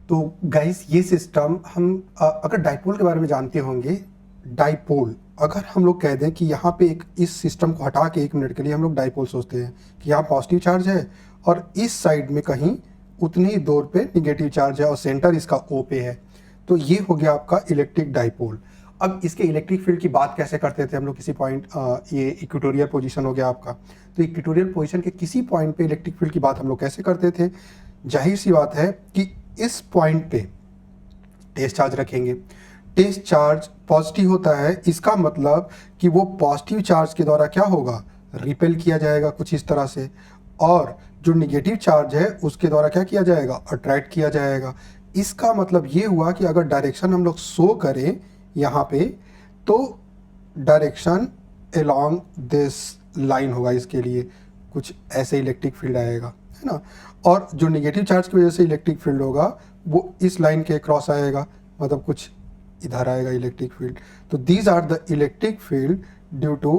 तो गाइस ये सिस्टम हम अगर डाइपोल के बारे में जानते होंगे, डाइपोल अगर हम लोग कह दें कि यहाँ पे एक इस सिस्टम को हटा के 1 मिनट के लिए हम लोग डाइपोल सोचते हैं कि यहाँ पॉजिटिव चार्ज है और इस साइड में कहीं उतनी ही दूर पे निगेटिव चार्ज है और सेंटर इसका ओ पे है, तो ये हो गया आपका इलेक्ट्रिक डाइपोल। अब इसके इलेक्ट्रिक फील्ड की बात कैसे करते थे हम लोग, किसी पॉइंट ये इक्वेटोरियल पोजीशन हो गया आपका, तो इक्वेटोरियल पोजीशन के किसी पॉइंट पे इलेक्ट्रिक फील्ड की बात हम लोग कैसे करते थे। जाहिर सी बात है कि इस पॉइंट पे टेस्ट चार्ज रखेंगे, टेस्ट चार्ज पॉजिटिव होता है, इसका मतलब कि वो पॉजिटिव चार्ज के द्वारा क्या होगा, रिपेल किया जाएगा कुछ इस तरह से, और जो निगेटिव चार्ज है उसके द्वारा क्या किया जाएगा, अट्रैक्ट किया जाएगा। इसका मतलब ये हुआ कि अगर डायरेक्शन हम लोग शो करें यहाँ पे, तो डायरेक्शन अलोंग दिस लाइन होगा, इसके लिए कुछ ऐसे इलेक्ट्रिक फील्ड आएगा, है ना। और जो निगेटिव चार्ज की वजह से इलेक्ट्रिक फील्ड होगा वो इस लाइन के क्रॉस आएगा, मतलब कुछ इधर आएगा इलेक्ट्रिक फील्ड। तो these are the electric field due to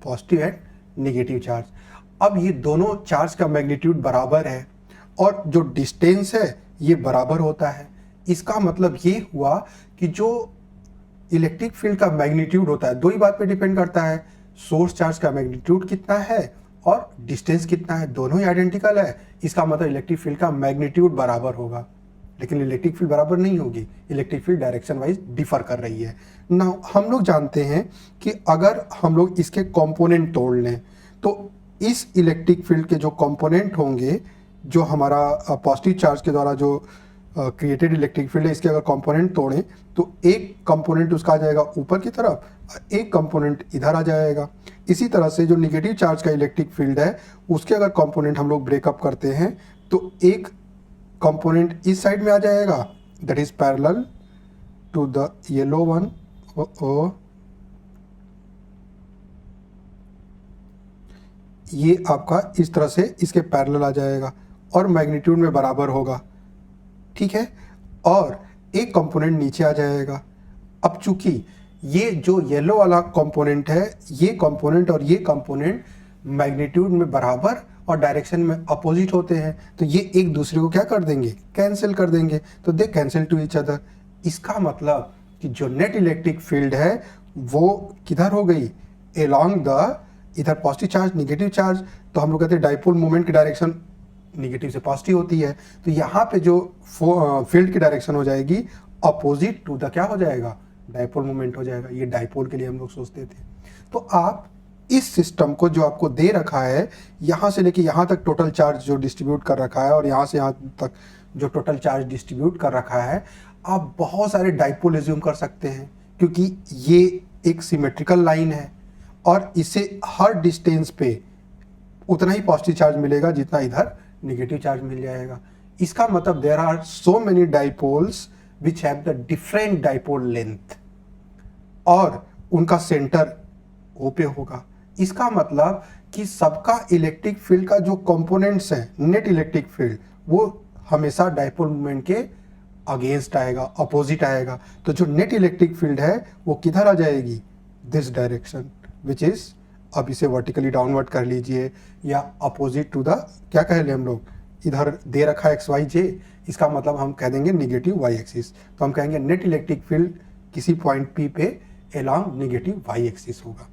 positive and negative charge. अब ये दोनों चार्ज का मैग्नीट्यूड बराबर है और जो डिस्टेंस है ये बराबर होता है। इसका मतलब ये हुआ कि जो इलेक्ट्रिक फील्ड का मैग्नीट्यूड होता है, दो ही बात पे डिपेंड करता है, सोर्स चार्ज का मैग्नीट्यूड कितना है और डिस्टेंस कितना है, दोनों ही आइडेंटिकल है। इसका मतलब इलेक्ट्रिक फील्ड का मैग्नीट्यूड बराबर होगा, लेकिन इलेक्ट्रिक फील्ड बराबर नहीं होगी, electric field direction wise differ कर रही है ना। हम लोग जानते हैं कि अगर हम लोग इसके कंपोनेंट तोड़ लें तो इस इलेक्ट्रिक फील्ड के जो कंपोनेंट होंगे, जो हमारा पॉजिटिव चार्ज के द्वारा जो क्रिएटेड इलेक्ट्रिक फील्ड है, इसके अगर कंपोनेंट तोड़ें तो एक कंपोनेंट उसका आ जाएगा ऊपर की तरफ, एक कंपोनेंट इधर आ जाएगा। इसी तरह से जो निगेटिव चार्ज का इलेक्ट्रिक फील्ड है उसके अगर कंपोनेंट हम लोग ब्रेकअप करते हैं तो एक कंपोनेंट इस साइड में आ जाएगा, that is parallel to the yellow one, ये आपका इस तरह से इसके पैरेलल आ जाएगा और मैग्नीट्यूड में बराबर होगा, ठीक है। और एक कंपोनेंट नीचे आ जाएगा। अब चूंकि ये जो येलो वाला कंपोनेंट है, ये कंपोनेंट और ये कंपोनेंट मैग्नीट्यूड में बराबर और डायरेक्शन में अपोजिट होते हैं, तो ये एक दूसरे को क्या कर देंगे, कैंसिल कर देंगे, तो दे कैंसिल टू ईच अदर। इसका मतलब कि जो नेट इलेक्ट्रिक फील्ड है वो किधर हो गई, अलोंग द, इधर पॉजिटिव चार्ज निगेटिव चार्ज, तो हम लोग कहते हैं डाइपोल मोमेंट की डायरेक्शन निगेटिव से पॉजिटिव होती है, तो यहाँ पे जो फील्ड की डायरेक्शन हो जाएगी अपोजिट टू द क्या हो जाएगा, डाइपोल मोमेंट हो जाएगा। ये डाइपोल के लिए हम लोग सोचते थे। तो आप इस सिस्टम को जो आपको दे रखा है, यहाँ से लेके यहाँ तक टोटल चार्ज जो डिस्ट्रीब्यूट कर रखा है और यहाँ से यहाँ तक जो टोटल चार्ज डिस्ट्रीब्यूट कर रखा है, आप बहुत सारे डाइपोल एज्यूम कर सकते हैं, क्योंकि ये एक सिमेट्रिकल लाइन है और इसे हर डिस्टेंस पे उतना ही पॉजिटिव चार्ज मिलेगा जितना इधर नेगेटिव चार्ज मिल जाएगा। इसका मतलब there are so many dipoles which have the different dipole length और उनका सेंटर ओ पे होगा। इसका मतलब कि सबका इलेक्ट्रिक फील्ड का जो कंपोनेंट्स हैं, नेट इलेक्ट्रिक फील्ड, वो हमेशा डाइपोल मोमेंट के अगेंस्ट आएगा, अपोजिट आएगा। तो जो नेट इलेक्ट्रिक फील्ड है वो किधर आ जाएगी, दिस डायरेक्शन, विच इज, अब इसे वर्टिकली डाउनवर्ड कर लीजिए या अपोजिट टू द, क्या कह लें हम लोग, इधर दे रखा है एक्स वाई जे, इसका मतलब हम कह देंगे निगेटिव वाई एक्सिस, तो हम कहेंगे नेट इलेक्ट्रिक फील्ड किसी पॉइंट पी पे अलोंग निगेटिव वाई एक्सिस होगा।